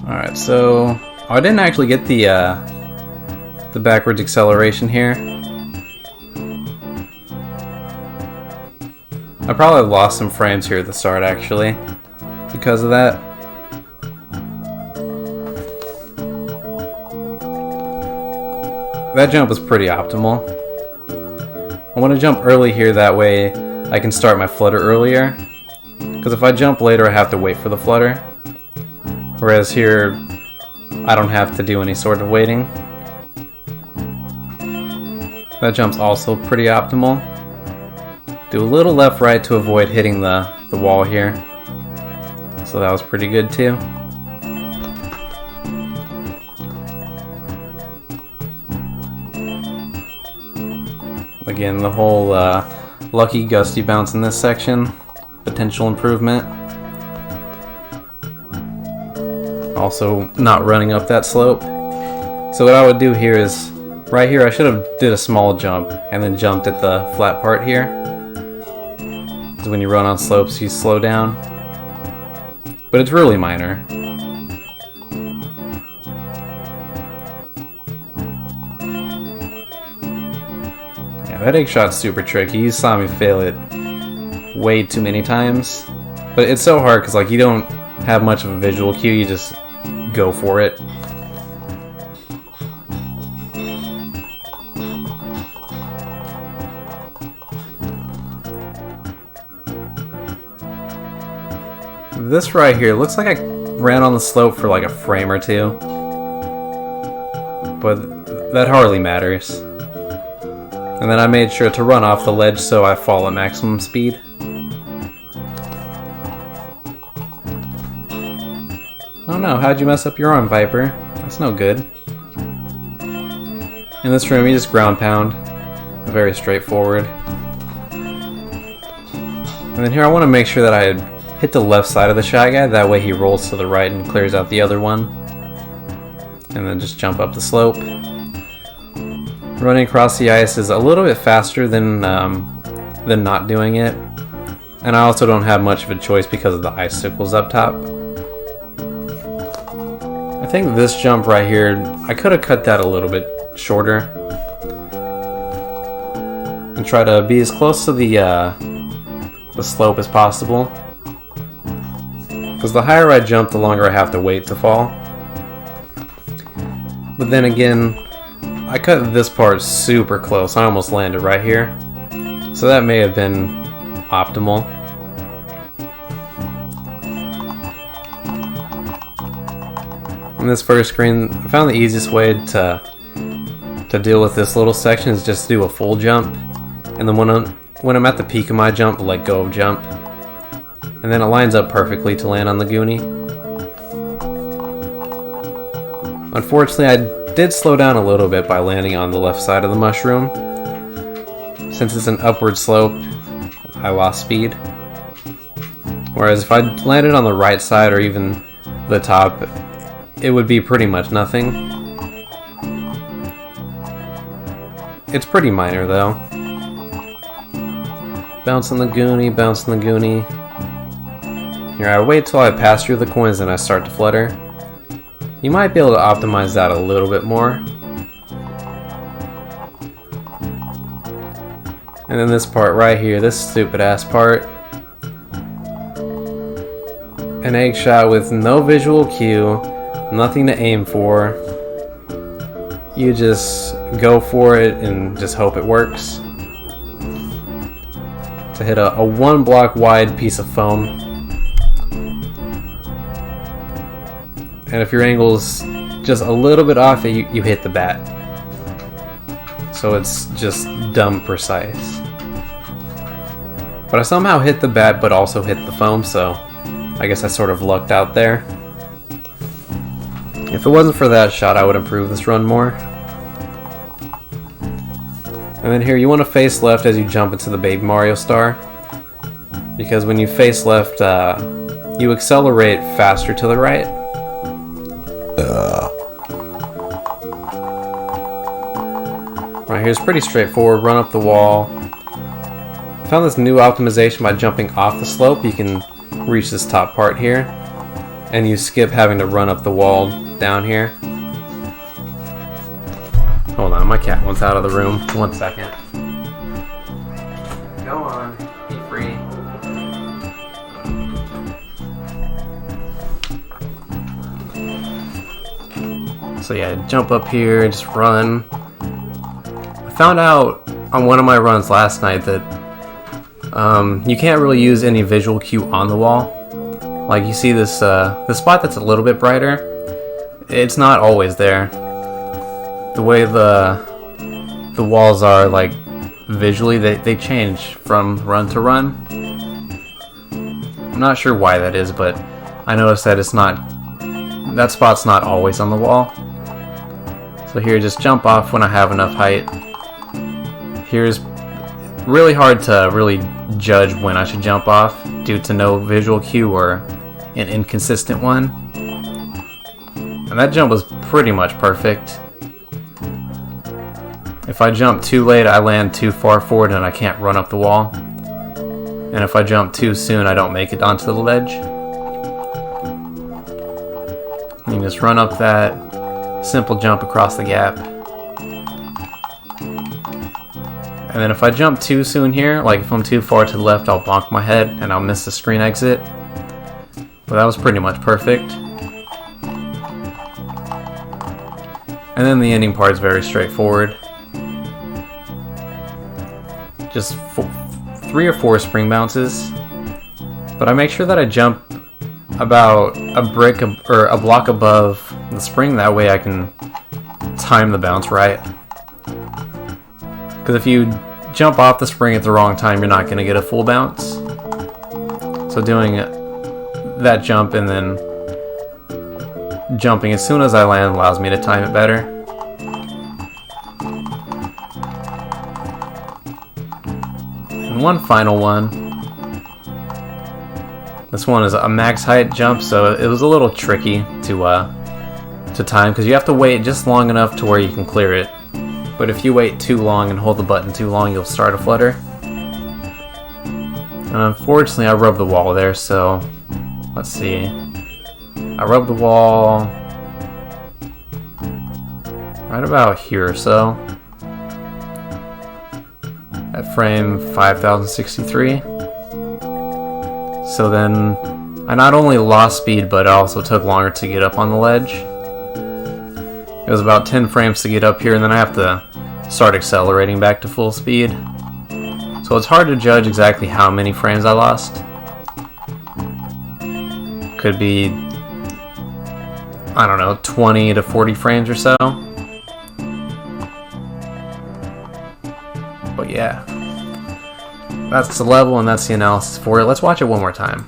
Alright, so I didn't actually get the backwards acceleration here. I probably lost some frames here at the start actually because of that. That jump was pretty optimal. I want to jump early here, that way I can start my flutter earlier. Because if I jump later I have to wait for the flutter. Whereas here, I don't have to do any sort of waiting. That jump's also pretty optimal. Do a little left-right to avoid hitting the wall here. So that was pretty good too. Again, the whole lucky gusty bounce in this section, potential improvement. Also not running up that slope. So what I would do here is, right here I should have did a small jump and then jumped at the flat part here. Because when you run on slopes you slow down. But it's really minor. Yeah, that egg shot's super tricky. You saw me fail it way too many times. But it's so hard because like you don't have much of a visual cue, you just go for it. This right here looks like I ran on the slope for like a frame or two, but that hardly matters. And then I made sure to run off the ledge so I fall at maximum speed. Oh no, how'd you mess up your arm, Viper? That's no good. In this room, you just ground pound. Very straightforward. And then here I want to make sure that I hit the left side of the Shy Guy, that way he rolls to the right and clears out the other one. And then just jump up the slope. Running across the ice is a little bit faster than not doing it. And I also don't have much of a choice because of the icicles up top. I think this jump right here, I could have cut that a little bit shorter and try to be as close to the slope as possible, because the higher I jump the longer I have to wait to fall. But then again, I cut this part super close. I almost landed right here, so that may have been optimal. In this first screen, I found the easiest way to deal with this little section is just do a full jump, and then when I'm at the peak of my jump, let go of jump, and then it lines up perfectly to land on the Goonie. Unfortunately, I did slow down a little bit by landing on the left side of the mushroom. Since it's an upward slope, I lost speed. Whereas if I landed on the right side or even the top, it would be pretty much nothing. It's pretty minor though. Bounce on the Goonie, bounce on the Goonie. Here, I wait till I pass through the coins and I start to flutter. You might be able to optimize that a little bit more. And then this part right here, this stupid ass part. An egg shot with no visual cue. Nothing to aim for. You just go for it and just hope it works. To hit a 1 block wide piece of foam. And if your angle's just a little bit off, you hit the bat. So it's just dumb precise. But I somehow hit the bat but also hit the foam, so I guess I sort of lucked out there. If it wasn't for that shot, I would improve this run more. And then here, you want to face left as you jump into the Baby Mario star. Because when you face left, you accelerate faster to the right. Right, here's pretty straightforward. Run up the wall. I found this new optimization by jumping off the slope. You can reach this top part here. and you skip having to run up the wall down here. Hold on, my cat wants out of the room. 1 second. Go on, be free. So yeah, jump up here, just run. I found out on one of my runs last night that you can't really use any visual cue on the wall. Like you see this spot that's a little bit brighter, it's not always there. The way the walls are, like visually, they change from run to run. I'm not sure why that is, but I noticed that that spot's not always on the wall. So here, just jump off when I have enough height. Here's really hard to really judge when I should jump off due to no visual cue or an inconsistent one. And that jump was pretty much perfect. If I jump too late, I land too far forward and I can't run up the wall. And if I jump too soon, I don't make it onto the ledge. You can just run up that simple jump across the gap. And then if I jump too soon here, like if I'm too far to the left, I'll bonk my head and I'll miss the screen exit. But that was pretty much perfect. And then the ending part is very straightforward. Just 3 or 4 spring bounces. But I make sure that I jump about a brick or a block above the spring, that way I can time the bounce right. Because if you jump off the spring at the wrong time, you're not going to get a full bounce. So doing that jump and then jumping as soon as I land allows me to time it better. And one final one. This one is a max height jump, so it was a little tricky to time because you have to wait just long enough to where you can clear it. But if you wait too long and hold the button too long, you'll start a flutter. And unfortunately, I rubbed the wall there, so let's see. I rubbed the wall right about here or so. At frame 5063. So then I not only lost speed, but it also took longer to get up on the ledge. It was about 10 frames to get up here, and then I have to start accelerating back to full speed. So it's hard to judge exactly how many frames I lost. Could be, I don't know, 20 to 40 frames or so. But yeah, that's the level and that's the analysis for it. Let's watch it one more time.